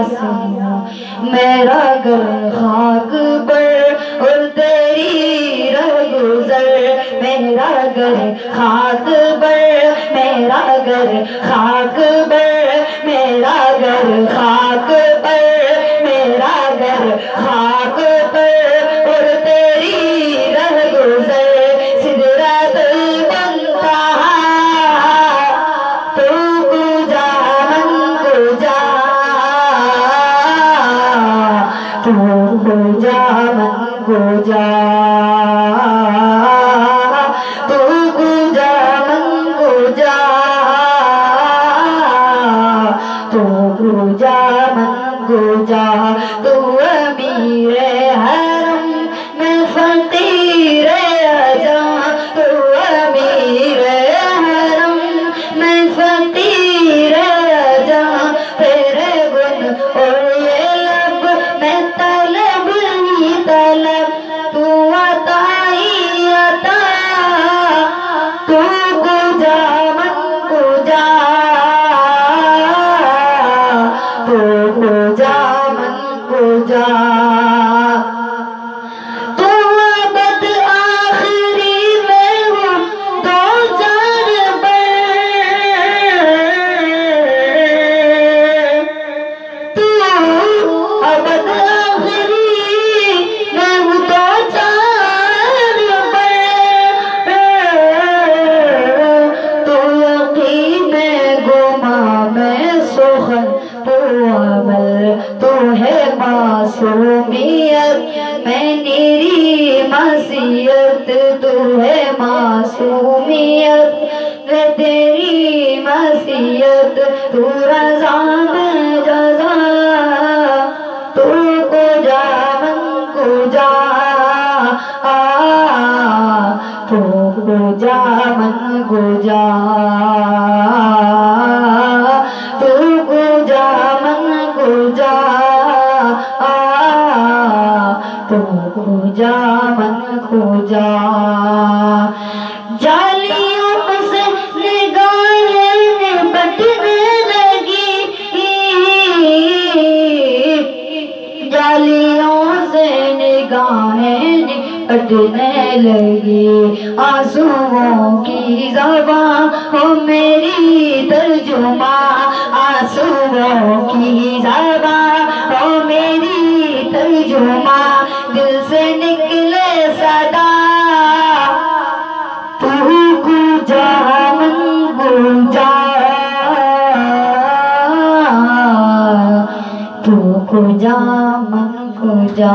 यासीन मेरा घर खाक पर और तेरी रगुजर मेरा घर खाक पर मेरा घर खाक पर मेरा घर खाक पर मेरा घर खाक पर और तेरी रगुजर सिदरत मुंतहा तू पूजा मन पूजा तू पूजा मन पूजा तू पूजा मन पूजा तू पूजा मन पूजा तू अमीर हरम मैं फकीर आजा तू अमीर हरम मैं फकीर आजा तेरे गुण और ये लब मैं तलब ही तलब तू अता ही अता तू पूजा मन पूजा तू पूजा मन पूजा तू अबद आखिरी में हो दो चार पर तू अबद आखिरी में हो दो चार पर तू यकीन में गुमा में सुखन तू अमल तू है मासूमियत मैं निरी मसीयत तू है मासूमियत मैं तेरी मसीयत तू रज़ा में जज़ा तू पूजा मन पूजा तू पूजा मन पूजा तू पूजा मन पूजा तू पूजा मन पूजा जालियों से निगाहें बटने लगी जालियों से निगाहें बटने लगी आंसुओं की ज़बां हो मेरी तर्जुमा आंसुओं की ज़बां हो मेरी तर्जुमा दिल से निकले सदा तू पूजा मन पूजा तू पूजा मन पूजा।